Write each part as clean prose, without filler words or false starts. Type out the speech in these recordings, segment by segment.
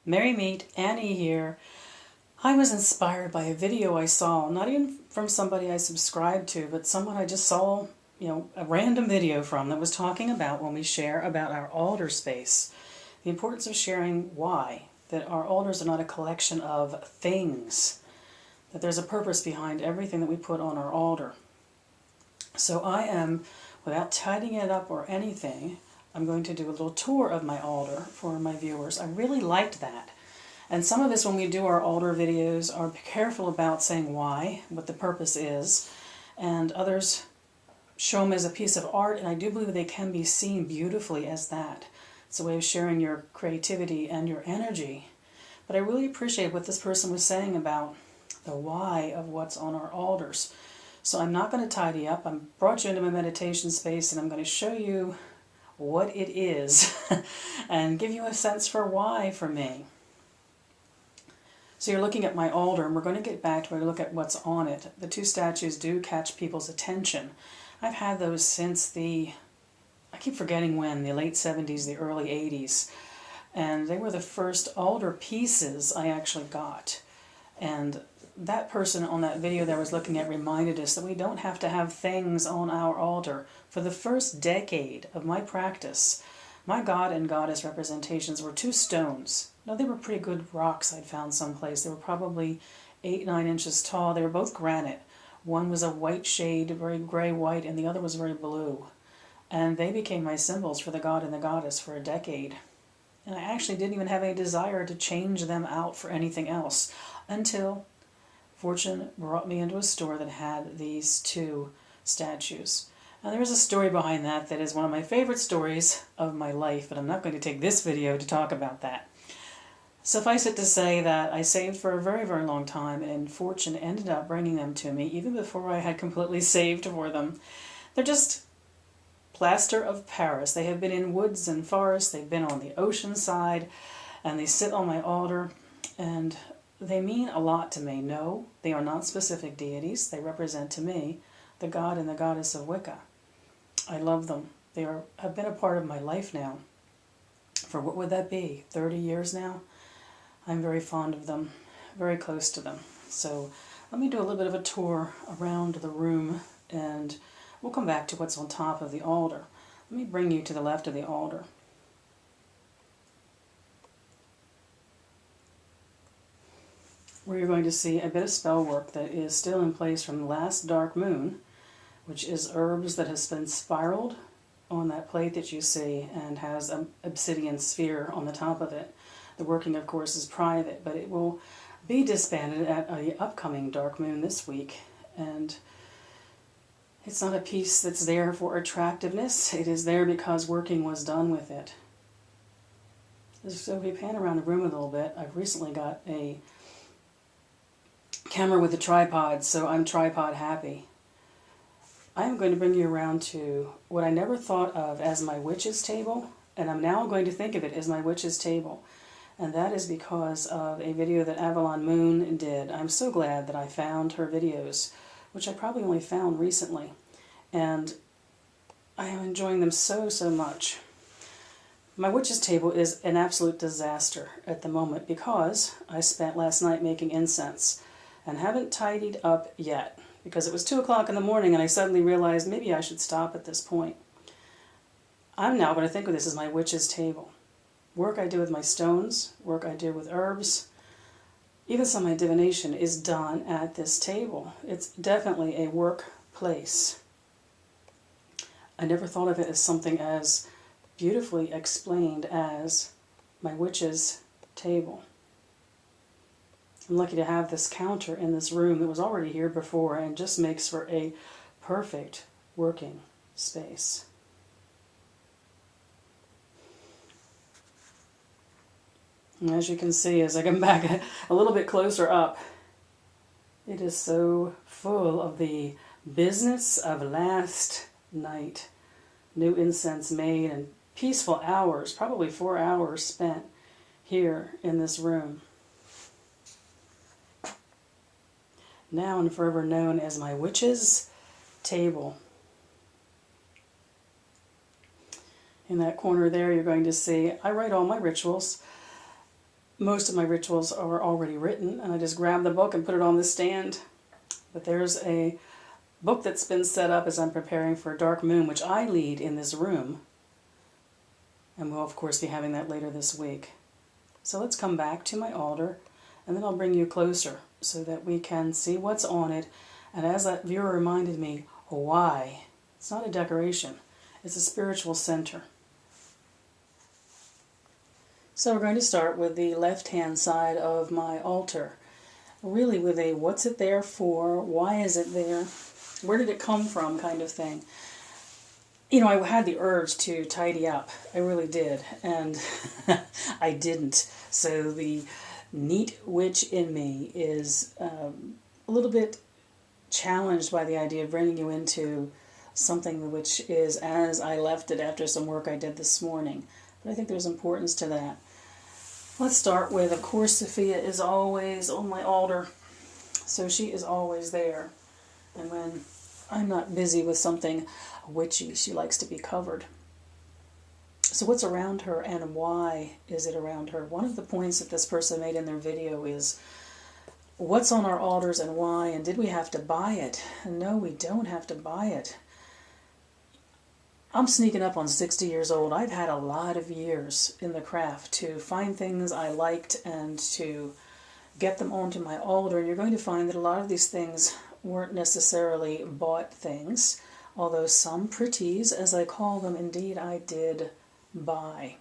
Merry Meet, Annie here. I was inspired by a video I saw, not even from somebody I subscribed to, but someone I just saw, a random video from that was talking about when we share about our altar space. The importance of sharing why, that our altars are not a collection of things, that there's a purpose behind everything that we put on our altar. So I am, without tidying it up or anything, I'm going to do a little tour of my altar for my viewers. I really liked that. And some of us, when we do our altar videos, are careful about saying why, what the purpose is, and others show them as a piece of art, and I do believe they can be seen beautifully as that. It's a way of sharing your creativity and your energy. But I really appreciate what this person was saying about the why of what's on our altars. So I'm not going to tidy up. I brought you into my meditation space, and I'm going to show you what it is and give you a sense for why for me. So you're looking at my altar, and we're going to get back to where we look at what's on it. The two statues do catch people's attention. I've had those since I keep forgetting when, the late 70s, the early 80s. And they were the first altar pieces I actually got. And that person on that video that I was looking at reminded us that we don't have to have things on our altar. For the first decade of my practice, my god and goddess representations were two stones. Now, they were pretty good rocks I'd found someplace. They were probably 8-9 inches tall. They were both granite. One was a white shade, very gray-white, and the other was very blue. And they became my symbols for the god and the goddess for a decade. And I actually didn't even have any desire to change them out for anything else until fortune brought me into a store that had these two statues. Now, there is a story behind that is one of my favorite stories of my life, but I'm not going to take this video to talk about that. Suffice it to say that I saved for a very, very long time, and fortune ended up bringing them to me even before I had completely saved for them. They're just plaster of Paris. They have been in woods and forests, they've been on the ocean side, and they sit on my altar, and they mean a lot to me. No, they are not specific deities. They represent to me the god and the goddess of Wicca. I love them. They have been a part of my life now. For what would that be? 30 years now? I'm very fond of them, very close to them. So let me do a little bit of a tour around the room, and we'll come back to what's on top of the altar. Let me bring you to the left of the altar. Where you're going to see a bit of spell work that is still in place from the last dark moon, which is herbs that has been spiraled on that plate that you see and has an obsidian sphere on the top of it. The working, of course, is private, but it will be disbanded at an upcoming dark moon this week. And it's not a piece that's there for attractiveness. It is there because working was done with it. So if we pan around the room a little bit, I've recently got a camera with a tripod, so I'm tripod happy. I'm going to bring you around to what I never thought of as my witch's table, and I'm now going to think of it as my witch's table. And that is because of a video that Avalon Moon did. I'm so glad that I found her videos, which I probably only found recently. And I am enjoying them so, so much. My witch's table is an absolute disaster at the moment because I spent last night making incense and haven't tidied up yet because it was 2 o'clock in the morning and I suddenly realized maybe I should stop at this point. I'm now going to think of this as my witch's table. Work I do with my stones, work I do with herbs, even some of my divination is done at this table. It's definitely a workplace. I never thought of it as something as beautifully explained as my witch's table. I'm lucky to have this counter in this room that was already here before and just makes for a perfect working space. And as you can see, as I come back a little bit closer up, it is so full of the business of last night. New incense made and peaceful hours, probably 4 hours spent here in this room. Now and forever known as my witch's table. In that corner there, you're going to see, I write all my rituals. most of my rituals are already written, and I just grab the book and put it on the stand. But there's a book that's been set up as I'm preparing for Dark Moon, which I lead in this room. And we'll, of course, be having that later this week. So let's come back to my altar, and then I'll bring you closer so that we can see what's on it. And as that viewer reminded me, why? It's not a decoration. It's a spiritual center. So we're going to start with the left-hand side of my altar. Really with a what's it there for, why is it there, where did it come from kind of thing. You know, I had the urge to tidy up. I really did. And I didn't. So the neat witch in me is a little bit challenged by the idea of bringing you into something which is as I left it after some work I did this morning. But I think there's importance to that. Let's start with, of course, Sophia is always on my altar. So she is always there. And when I'm not busy with something witchy, she likes to be covered. So what's around her and why is it around her? One of the points that this person made in their video is, what's on our altars and why, and did we have to buy it? And no, we don't have to buy it. I'm sneaking up on 60 years old. I've had a lot of years in the craft to find things I liked and to get them onto my altar. And you're going to find that a lot of these things weren't necessarily bought things, although some pretties, as I call them, indeed I did buy.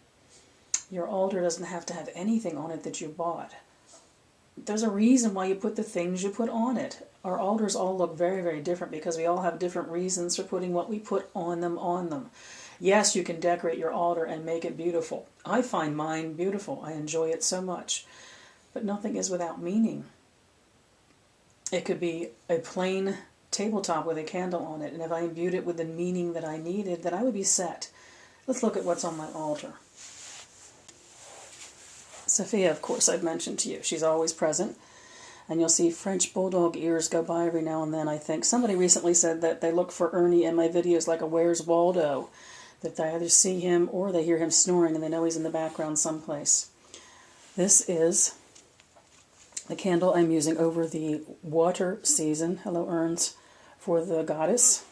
Your altar doesn't have to have anything on it that you bought. There's a reason why you put the things you put on it. Our altars all look very, very different because we all have different reasons for putting what we put on them. Yes, you can decorate your altar and make it beautiful. I find mine beautiful. I enjoy it so much. But nothing is without meaning. It could be a plain tabletop with a candle on it, and if I imbued it with the meaning that I needed, then I would be set. Let's look at what's on my altar. Sophia, of course, I've mentioned to you. She's always present. And you'll see French bulldog ears go by every now and then, I think. Somebody recently said that they look for Ernie in my videos like a Where's Waldo. That they either see him or they hear him snoring and they know he's in the background someplace. This is the candle I'm using over the water season. Hello, urns. For the goddess.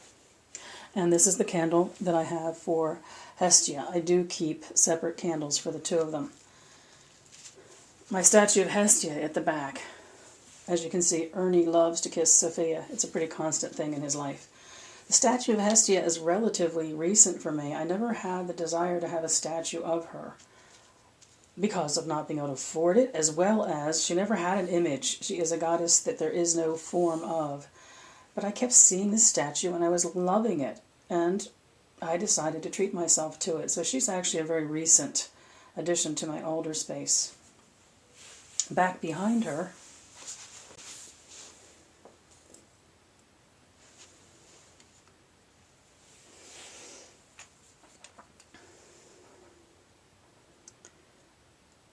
And this is the candle that I have for Hestia. I do keep separate candles for the two of them. My statue of Hestia at the back. As you can see, Ernie loves to kiss Sophia. It's a pretty constant thing in his life. The statue of Hestia is relatively recent for me. I never had the desire to have a statue of her because of not being able to afford it, as well as she never had an image. She is a goddess that there is no form of. But I kept seeing this statue and I was loving it. And I decided to treat myself to it. So she's actually a very recent addition to my altar space. Back behind her,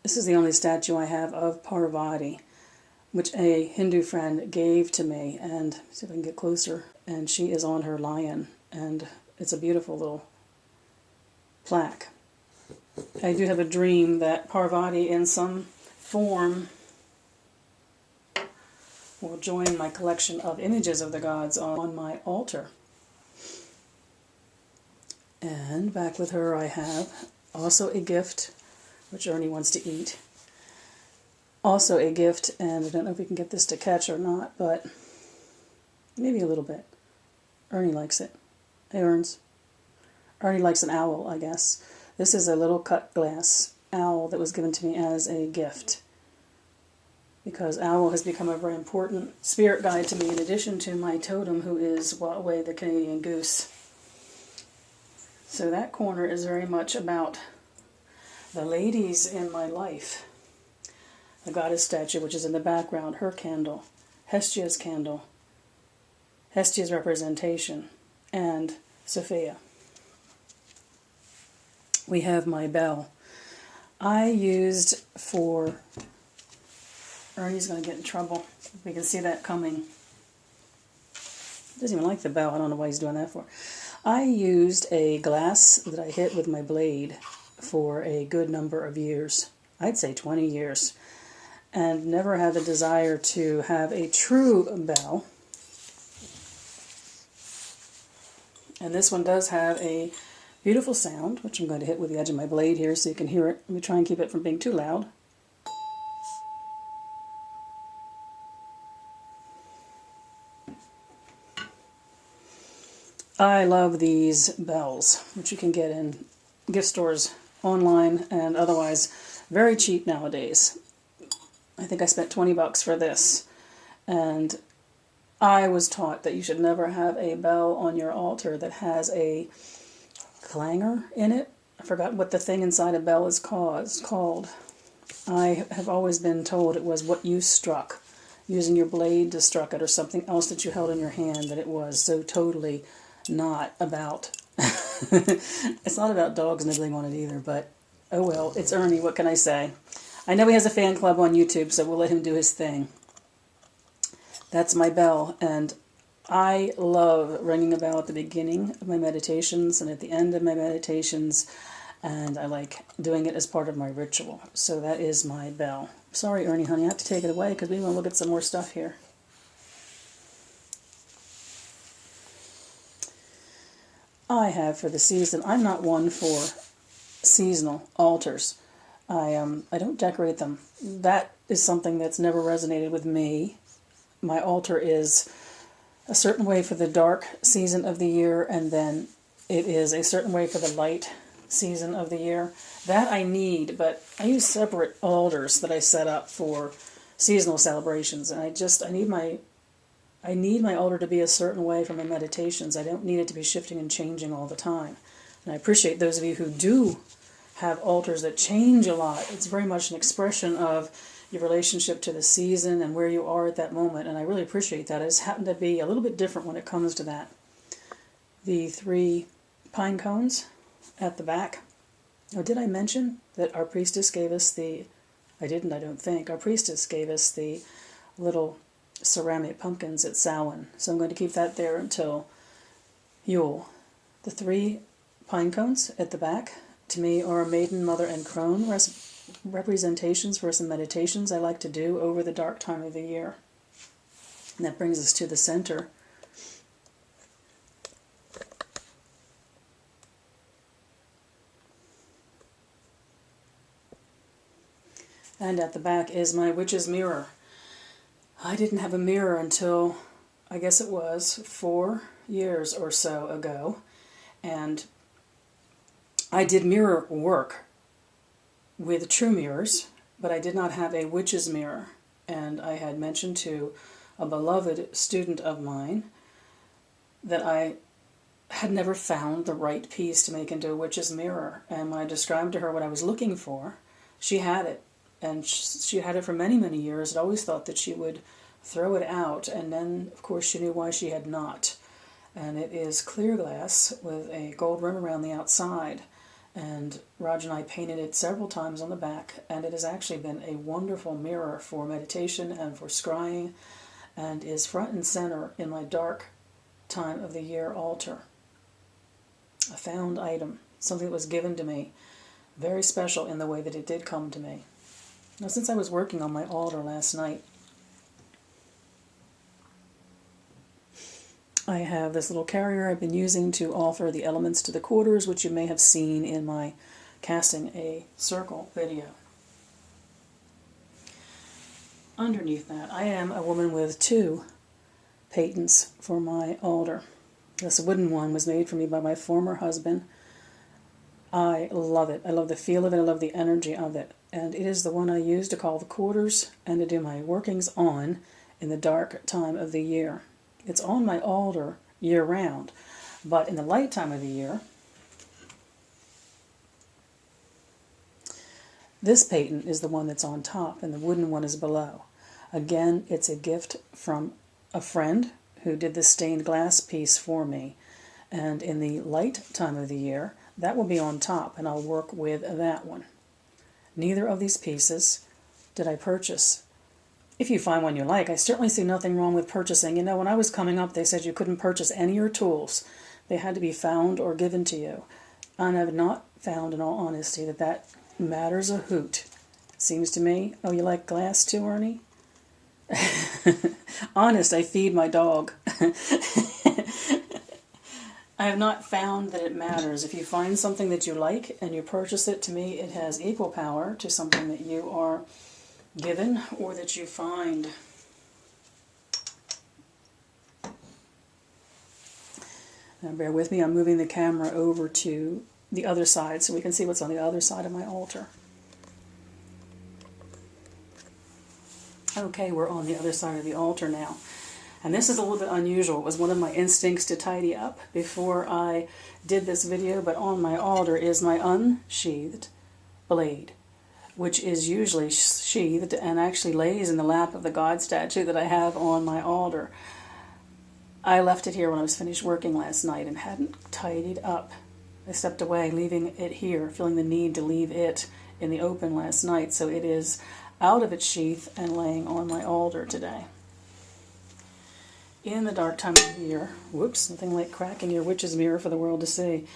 this is the only statue I have of Parvati, which a Hindu friend gave to me. And see if I can get closer. And she is on her lion. And it's a beautiful little plaque. I do have a dream that Parvati in some form will join my collection of images of the gods on my altar. And back with her I have also a gift, which Ernie wants to eat. Also a gift, and I don't know if we can get this to catch or not, but maybe a little bit. Ernie likes it. Hey, Erns. Ernie likes an owl, I guess. This is a little cut glass owl that was given to me as a gift, because owl has become a very important spirit guide to me, in addition to my totem, who is Wawe, the Canadian goose. So that corner is very much about the ladies in my life. The goddess statue, which is in the background, her candle, Hestia's candle, Hestia's representation, and Sophia. We have my bell. I used for... Ernie's going to get in trouble. We can see that coming. He doesn't even like the bell. I don't know why he's doing that for. I used a glass that I hit with my blade for a good number of years. I'd say 20 years, and never had the desire to have a true bell. And this one does have a beautiful sound, which I'm going to hit with the edge of my blade here so you can hear it. Let me try and keep it from being too loud. I love these bells, which you can get in gift stores online and otherwise very cheap nowadays. I think I spent 20 bucks for this, and I was taught that you should never have a bell on your altar that has a clanger in it. I forgot what the thing inside a bell is called. I have always been told it was what you struck, using your blade to struck it or something else that you held in your hand, that it was so totally not about it's not about dogs nibbling on it either, but oh well, it's Ernie, what can I say? I know he has a fan club on YouTube, so we'll let him do his thing. That's my bell, and I love ringing a bell at the beginning of my meditations and at the end of my meditations, and I like doing it as part of my ritual. So that is my bell. Sorry, Ernie, honey, I have to take it away because we want to look at some more stuff here. I have for the season, I'm not one for seasonal altars. I don't decorate them. That is something that's never resonated with me. My altar is a certain way for the dark season of the year, and then it is a certain way for the light season of the year. That I need, but I use separate altars that I set up for seasonal celebrations, and I need my altar to be a certain way for my meditations. I don't need it to be shifting and changing all the time. And I appreciate those of you who do have altars that change a lot. It's very much an expression of your relationship to the season and where you are at that moment, and I really appreciate that. I just happen to be a little bit different when it comes to that. The 3 pine cones at the back. Oh, did I mention that our priestess gave us the... I didn't, I don't think. Our priestess gave us the little ceramic pumpkins at Samhain, so I'm going to keep that there until Yule. The 3 pine cones at the back, to me, are Maiden, Mother, and Crone representations for some meditations I like to do over the dark time of the year. And that brings us to the center. And at the back is my witch's mirror. I didn't have a mirror until, I guess it was 4 years or so ago, and I did mirror work with true mirrors, but I did not have a witch's mirror. And I had mentioned to a beloved student of mine that I had never found the right piece to make into a witch's mirror. And when I described to her what I was looking for, she had it. And she had it for many, many years. I'd always thought that she would throw it out, and then, of course, she knew why she had not. And it is clear glass with a gold rim around the outside. And Roger and I painted it several times on the back, and it has actually been a wonderful mirror for meditation and for scrying, and is front and center in my dark time of the year altar. A found item, something that was given to me, very special in the way that it did come to me. Now, since I was working on my altar last night, I have this little carrier I've been using to offer the elements to the quarters, which you may have seen in my casting a circle video. Underneath that, I am a woman with 2 patens for my altar. This wooden one was made for me by my former husband. I love it. I love the feel of it. I love the energy of it. And it is the one I use to call the quarters and to do my workings on in the dark time of the year. It's on my altar year-round, but in the light time of the year, this paten is the one that's on top, and the wooden one is below. Again, it's a gift from a friend who did this stained glass piece for me, and in the light time of the year, that will be on top, and I'll work with that one. Neither of these pieces did I purchase. If you find one you like, I certainly see nothing wrong with purchasing. You know, when I was coming up, they said you couldn't purchase any of your tools. They had to be found or given to you. And I've not found, in all honesty, that matters a hoot. Seems to me. Oh, you like glass too, Ernie? Honest, I feed my dog. I have not found that it matters. If you find something that you like and you purchase it, to me it has equal power to something that you are given or that you find. Now bear with me, I'm moving the camera over to the other side so we can see what's on the other side of my altar. Okay, we're on the other side of the altar now. And this is a little bit unusual. It was one of my instincts to tidy up before I did this video, but on my altar is my unsheathed blade, which is usually sheathed and actually lays in the lap of the God statue that I have on my altar. I left it here when I was finished working last night and hadn't tidied up. I stepped away, leaving it here, feeling the need to leave it in the open last night, so it is out of its sheath and laying on my altar today. In the dark time of the year, whoops, nothing like cracking your witch's mirror for the world to see.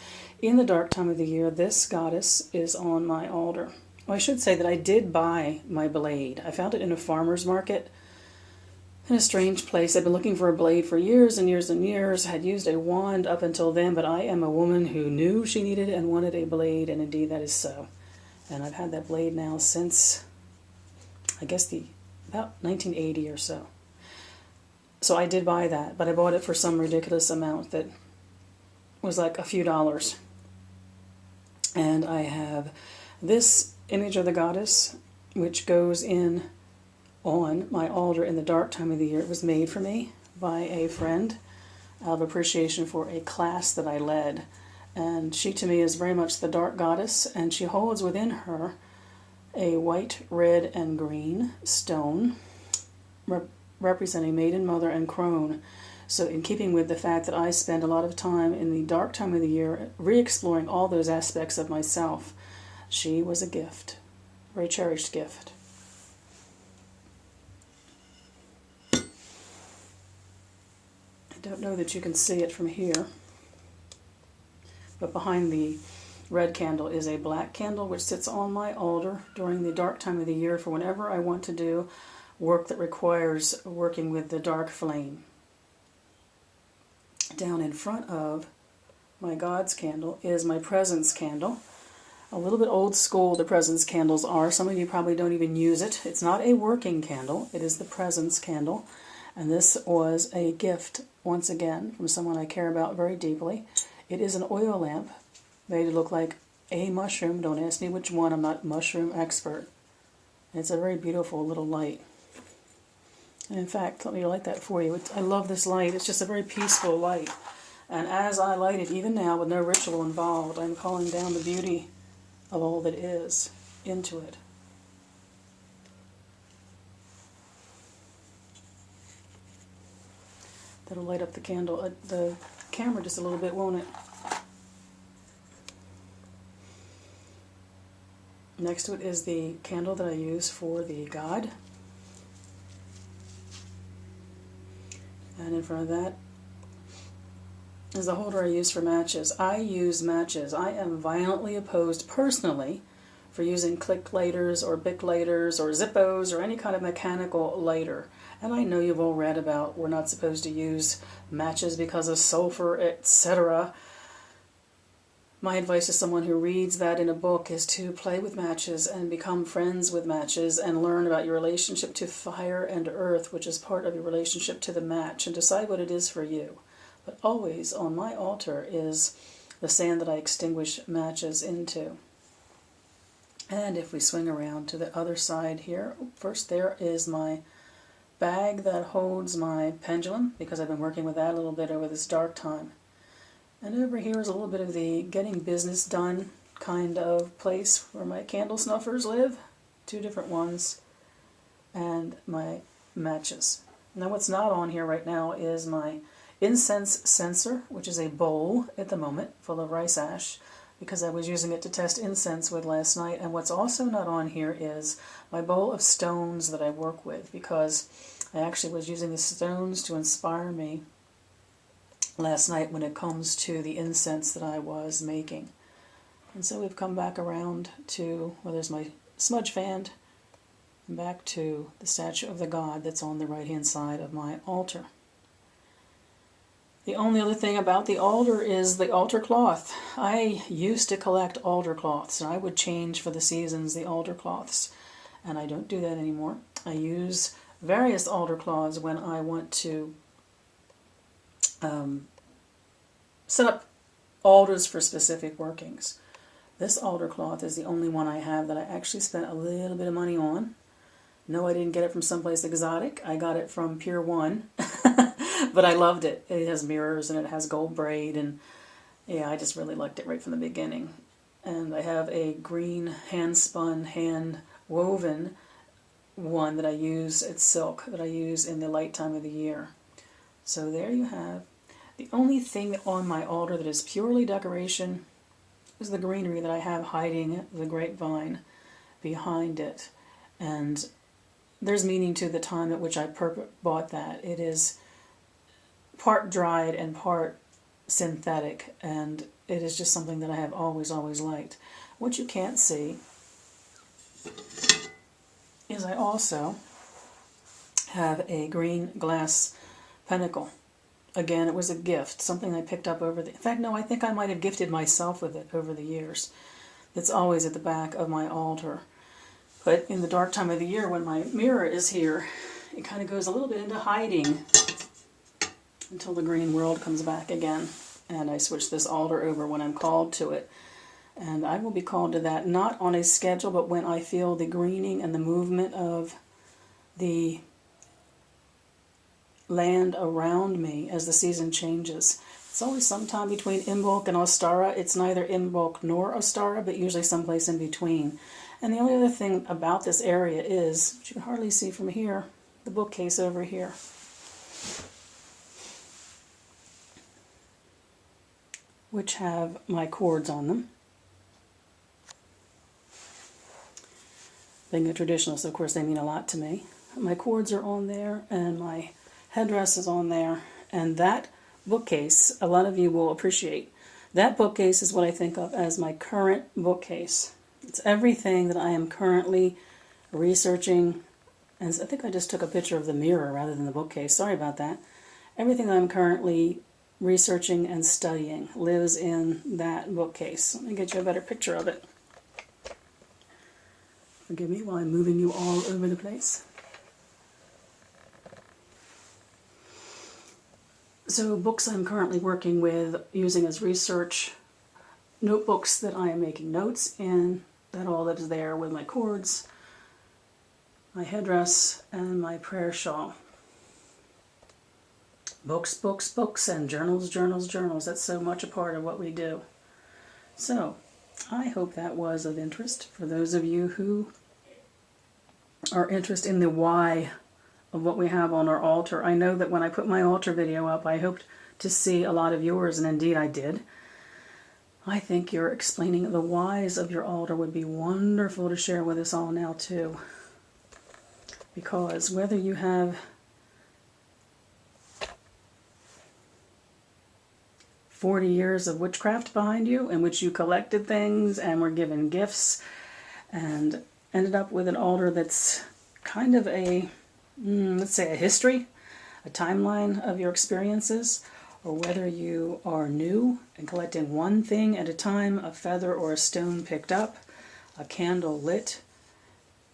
In the dark time of the year, this goddess is on my altar. Well, I should say that I did buy my blade. I found it in a farmer's market in a strange place. I've been looking for a blade for years and years and years. I had used a wand up until then, but I am a woman who knew she needed and wanted a blade, and indeed that is so. And I've had that blade now since, I guess, about 1980 or so. So I did buy that, but I bought it for some ridiculous amount that was like a few dollars. And I have this image of the goddess, which goes in on my altar in the dark time of the year. It was made for me by a friend out of appreciation for a class that I led. And she to me is very much the dark goddess, and she holds within her a white, red, and green stone representing Maiden, Mother, and Crone. So in keeping with the fact that I spend a lot of time in the dark time of the year re-exploring all those aspects of myself, she was a gift, a very cherished gift. I don't know that you can see it from here, but behind the red candle is a black candle which sits on my altar during the dark time of the year for whenever I want to do work that requires working with the dark flame. Down in front of my God's candle is my presence candle. A little bit old school the presence candles are. Some of you probably don't even use it. It's not a working candle. It is the presence candle. And this was a gift, once again, from someone I care about very deeply. It is an oil lamp made to look like a mushroom. Don't ask me which one. I'm not a mushroom expert. It's a very beautiful little light. And in fact, let me light that for you. I love this light. It's just a very peaceful light. And as I light it, even now with no ritual involved, I'm calling down the beauty of all that is into it. That'll light up the candle, the camera just a little bit, won't it? Next to it is the candle that I use for the God. And in front of that is the holder I use for matches. I use matches. I am violently opposed personally for using click lighters or Bic lighters or Zippos or any kind of mechanical lighter. And I know you've all read about we're not supposed to use matches because of sulfur, etc. My advice to someone who reads that in a book is to play with matches and become friends with matches and learn about your relationship to fire and earth, which is part of your relationship to the match, and decide what it is for you. But always on my altar is the sand that I extinguish matches into. And if we swing around to the other side here, first there is my bag that holds my pendulum, because I've been working with that a little bit over this dark time. And over here is a little bit of the getting business done kind of place where my candle snuffers live. 2 different ones. And my matches. Now what's not on here right now is my incense censer, which is a bowl at the moment full of rice ash, because I was using it to test incense with last night. And what's also not on here is my bowl of stones that I work with, because I actually was using the stones to inspire me last night when it comes to the incense that I was making. And so we've come back around to, well, there's my smudge fan back to the statue of the god that's on the right-hand side of my altar. The only other thing about the altar is the altar cloth. I used to collect altar cloths, and I would change for the seasons the altar cloths, and I don't do that anymore. I use various altar cloths when I want to set up altars for specific workings. This altar cloth is the only one I have that I actually spent a little bit of money on. No, I didn't get it from someplace exotic. I got it from Pier 1. But I loved it. It has mirrors and it has gold braid, and yeah, I just really liked it right from the beginning. And I have a green hand-spun, hand-woven one that I use. It's silk that I use in the light time of the year. So there you have. The only thing on my altar that is purely decoration is the greenery that I have hiding the grapevine behind it. And there's meaning to the time at which I bought that. It is part dried and part synthetic, and it is just something that I have always liked. What you can't see is I also have a green glass pinnacle. Again, it was a gift, something I picked up in fact, no, I think I might have gifted myself with it over the years. It's always at the back of my altar. But in the dark time of the year, when my mirror is here, it kind of goes a little bit into hiding until the green world comes back again. And I switch this altar over when I'm called to it. And I will be called to that, not on a schedule, but when I feel the greening and the movement of the land around me as the season changes. It's always sometime between Imbolc and Ostara. It's neither Imbolc nor Ostara, but usually someplace in between. And the only other thing about this area is, which you can hardly see from here, the bookcase over here. Which have my cords on them. Being a traditionalist, of course, they mean a lot to me. My cords are on there, and my headdress is on there, and that bookcase, a lot of you will appreciate. That bookcase is what I think of as my current bookcase. It's everything that I am currently researching, and I think I just took a picture of the mirror rather than the bookcase. Sorry about that. Everything I'm currently researching and studying lives in that bookcase. Let me get you a better picture of it. Forgive me while I'm moving you all over the place. So books I'm currently working with, using as research, notebooks that I am making notes in, that all that is there with my cords, my headdress, and my prayer shawl. Books, books, books, and journals, journals, journals. That's so much a part of what we do. So, I hope that was of interest for those of you who are interested in the why of what we have on our altar. I know that when I put my altar video up, I hoped to see a lot of yours, and indeed I did. I think your explaining the whys of your altar would be wonderful to share with us all now too. Because whether you have 40 years of witchcraft behind you in which you collected things and were given gifts and ended up with an altar that's kind of a, let's say, a history, a timeline of your experiences, or whether you are new and collecting one thing at a time, a feather or a stone picked up, a candle lit,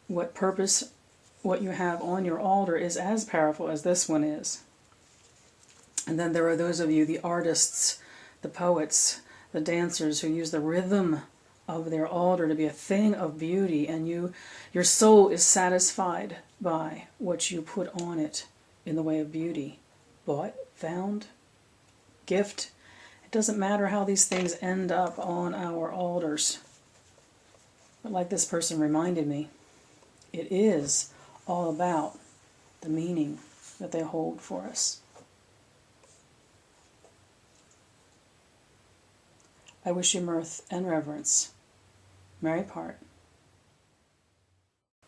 what purpose what you have on your altar is as powerful as this one is. And then there are those of you, the artists, the poets, the dancers, who use the rhythm of their altar to be a thing of beauty, and your soul is satisfied by what you put on it in the way of beauty. Bought, found, gift. It doesn't matter how these things end up on our altars. But like this person reminded me, it is all about the meaning that they hold for us. I wish you mirth and reverence. Merry part.